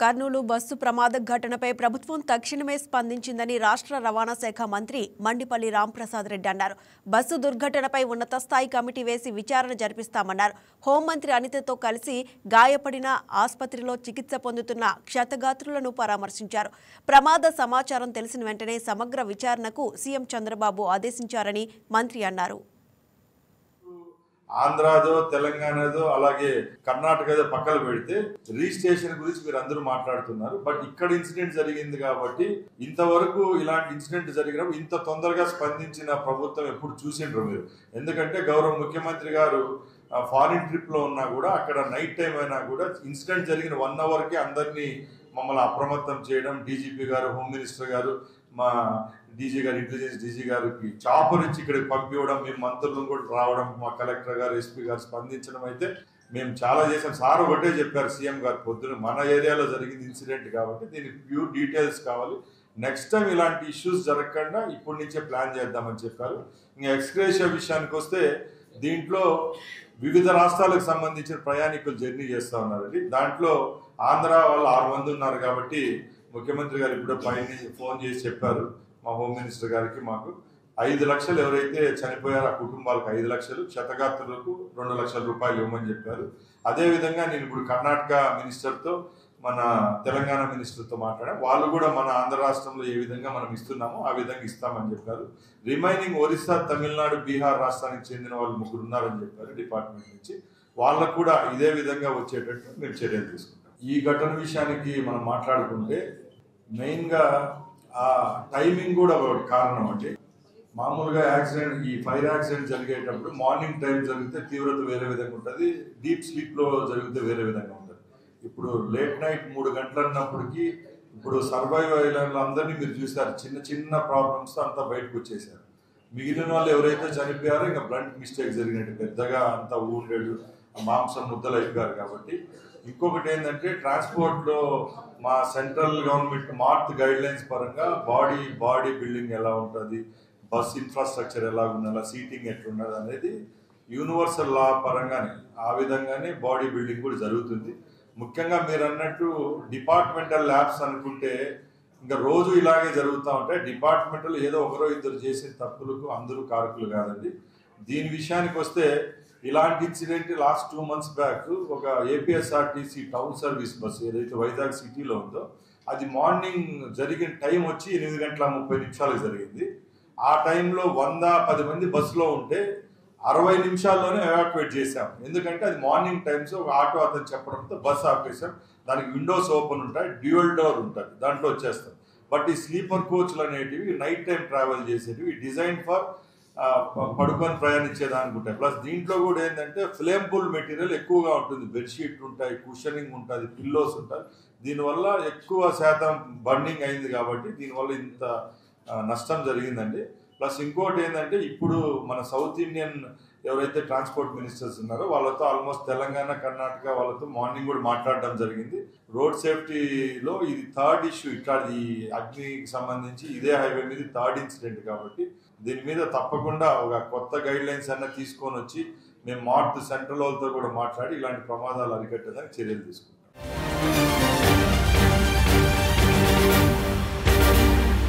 Kurnool bus ప్రమాద ఘటనపై ప్రభుత్వం తక్షణమే స్పందించిందని రాష్ట్ర రవాణా శాఖ మంత్రి మండిపల్లి రాంప్రసాద్ రెడ్డి అన్నారు. బస్సు దుర్ఘటనపై ఉన్నత స్థాయి కమిటీ వేసి విచారణ జరిపిస్తామన్నారు. హోంమంత్రి అనితతో కలిసి గాయపడిన ఆసుపత్రిలో చికిత్స పొందుతున్న క్షతగాత్రులను పరామర్శించారు. ప్రమాద సమాచారం తెలిసిన వెంటనే సమగ్ర విచారణకు సీఎం చంద్రబాబు ఆదేశించారని మంత్రి అన్నారు. ఆంధ్రాదో తెలంగాణదో అలాగే కర్ణాటకదో పక్కన పెడితే రిజిస్ట్రేషన్ గురించి మీరు అందరూ మాట్లాడుతున్నారు. బట్ ఇక్కడ ఇన్సిడెంట్ జరిగింది కాబట్టి ఇంతవరకు ఇలాంటి ఇన్సిడెంట్ జరిగినప్పుడు ఇంత తొందరగా స్పందించిన ప్రభుత్వం ఎప్పుడు చూసిండ్రు మీరు. ఎందుకంటే గౌరవ ముఖ్యమంత్రి గారు ఫారిన్ ట్రిప్ లో ఉన్నా కూడా అక్కడ నైట్ టైం అయినా కూడా ఇన్సిడెంట్ జరిగిన 1 అవర్కి అందరినీ మమ్మల్ని అప్రమత్తం చేయడం, డీజీపీ గారు, హోమ్ మినిస్టర్ గారు, మా డీజీ గారు, ఇంటెలిజెన్స్ డీజీ గారికి చాపర్ ఇచ్చి ఇక్కడికి పంపించడం, మేము మంత్రులను కూడా రావడం, మా కలెక్టర్ గారు, ఎస్పీ గారు స్పందించడం అయితే మేము చాలా చేసాం. సార్ ఒకటే చెప్పారు సీఎం గారు పొద్దున, మన ఏరియాలో జరిగింది ఇన్సిడెంట్ కాబట్టి దీనికి ప్యూర్ డీటెయిల్స్ కావాలి, నెక్స్ట్ టైం ఇలాంటి ఇష్యూస్ జరగకుండా ఇప్పటి నుంచే ప్లాన్ చేద్దామని చెప్పారు. ఇంకా ఎక్స్గ్రేషియా విషయానికి వస్తే దీంట్లో వివిధ రాష్ట్రాలకు సంబంధించిన ప్రయాణికులు జర్నీ చేస్తూ ఉన్నారండి. దాంట్లో ఆంధ్ర వాళ్ళు 6 మంది ఉన్నారు కాబట్టి ముఖ్యమంత్రి గారు ఇప్పుడు పైన ఫోన్ చేసి చెప్పారు మా హోమ్ మినిస్టర్ గారికి, మాకు 5 లక్షలు ఎవరైతే చనిపోయారో ఆ కుటుంబాలకు 5 లక్షలు, క్షతగాత్రులకు 2 లక్షల రూపాయలు ఇవ్వమని చెప్పారు. అదేవిధంగా నేను ఇప్పుడు కర్ణాటక మినిస్టర్తో, మన తెలంగాణ మినిస్టర్తో మాట్లాడాం. వాళ్ళు కూడా మన ఆంధ్ర రాష్ట్రంలో ఏ విధంగా మనం ఇస్తున్నామో ఆ విధంగా ఇస్తామని చెప్పారు. రిమైనింగ్ ఒరిస్సా, తమిళనాడు, బీహార్ రాష్ట్రానికి చెందిన వాళ్ళు 3 ఉన్నారని చెప్పారు డిపార్ట్మెంట్ నుంచి. వాళ్ళకు కూడా ఇదే విధంగా వచ్చేటట్టు మేము చర్యలు తీసుకుంటాం. ఈ ఘటన విషయానికి మనం మాట్లాడుకుంటే మెయిన్గా ఆ టైమింగ్ కూడా ఒక కారణం అండి. మామూలుగా యాక్సిడెంట్, ఈ ఫైర్ యాక్సిడెంట్ జరిగేటప్పుడు మార్నింగ్ టైం జరిగితే తీవ్రత వేరే విధంగా ఉంటుంది, డీప్ స్లీప్లో జరిగితే వేరే విధంగా ఉంటుంది. ఇప్పుడు లేట్ నైట్ 3 గంటలు అన్నప్పటికీ ఇప్పుడు సర్వైవ్ అయిన అందరినీ మీరు చూసారు, చిన్న చిన్న ప్రాబ్లమ్స్ అంతా బయటకు వచ్చేసారు. మిగిలిన వాళ్ళు ఎవరైతే చనిపోయారో ఇంకా బ్లంట్ మిస్టేక్ జరిగినట్టు, పెద్దగా అంతా ఊండేడు మాంసం ముద్దలు అయిపోయారు. కాబట్టి ఇంకొకటి ఏంటంటే ట్రాన్స్పోర్ట్లో మా సెంట్రల్ గవర్నమెంట్ మార్త్ గైడ్ లైన్స్ పరంగా బాడీ బిల్డింగ్ ఎలా ఉంటుంది, బస్ ఇన్ఫ్రాస్ట్రక్చర్ ఎలా ఉండాలి, సీటింగ్ ఎట్లున్నది అనేది యూనివర్సల్ లా పరంగానే ఆ విధంగానే బాడీ బిల్డింగ్ కూడా జరుగుతుంది. ముఖ్యంగా మీరు అన్నట్టు డిపార్ట్మెంటల్ ల్యాబ్స్ అనుకుంటే ఇంకా రోజు ఇలాగే జరుగుతూ ఉంటాయి. డిపార్ట్మెంటల్ ఏదో ఒకరో ఇద్దరు చేసిన తప్పులకు అందరూ కారకులు కాదండి. దీని విషయానికి వస్తే ఇలాంటి ఇన్సిడెంట్ లాస్ట్ 2 months బ్యాక్ ఒక ఏపీఎస్ఆర్టీసీ టౌన్ సర్వీస్ బస్సు ఏదైతే వైజాగ్ సిటీలో ఉందో అది మార్నింగ్ జరిగిన టైం వచ్చి 8:30 జరిగింది. ఆ టైంలో 110 మంది బస్సులో ఉంటే 60 నిమిషాల్లోనే ఎవాక్యుయేట్ చేశాం. ఎందుకంటే అది మార్నింగ్ టైమ్స్ ఒక ఆటో అతను చెప్పడంతో బస్సు ఆపేసాం. దానికి విండోస్ ఓపెన్ ఉంటాయి, డ్యూయల్ డోర్ ఉంటుంది, దాంట్లో వచ్చేస్తాం. బట్ ఈ స్లీపర్ కోచ్లు అనేటివి నైట్ టైం ట్రావెల్ చేసేటివి, డిజైన్ ఫర్ పడుకొని ప్రయాణించేదానికి ఉంటాయి. ప్లస్ దీంట్లో కూడా ఏంటంటే ఫ్లేమబుల్ మెటీరియల్ ఎక్కువగా ఉంటుంది, బెడ్షీట్ ఉంటాయి, కుషనింగ్ ఉంటుంది, పిల్లోస్ ఉంటాయి. దీనివల్ల ఎక్కువ శాతం బర్నింగ్ అయింది కాబట్టి దీనివల్ల ఇంత నష్టం జరిగిందండి. ప్లస్ ఇంకోటి ఏంటంటే ఇప్పుడు మన సౌత్ ఇండియన్ ఎవరైతే ట్రాన్స్పోర్ట్ మినిస్టర్స్ ఉన్నారో వాళ్ళతో ఆల్మోస్ట్ తెలంగాణ, కర్ణాటక వాళ్ళతో మార్నింగ్ కూడా మాట్లాడడం జరిగింది. రోడ్ సేఫ్టీలో ఇది 3rd ఇష్యూ, ఇక్కడ ఈ అగ్నికి సంబంధించి ఇదే హైవే మీద 3rd ఇన్సిడెంట్ కాబట్టి దీని మీద తప్పకుండా ఒక కొత్త గైడ్ లైన్స్ అన్న తీసుకొని వచ్చి మేము సెంట్రల్ వాళ్ళతో కూడా మాట్లాడి ఇలాంటి ప్రమాదాలు అరికట్టడానికి చర్యలు తీసుకుంటాం.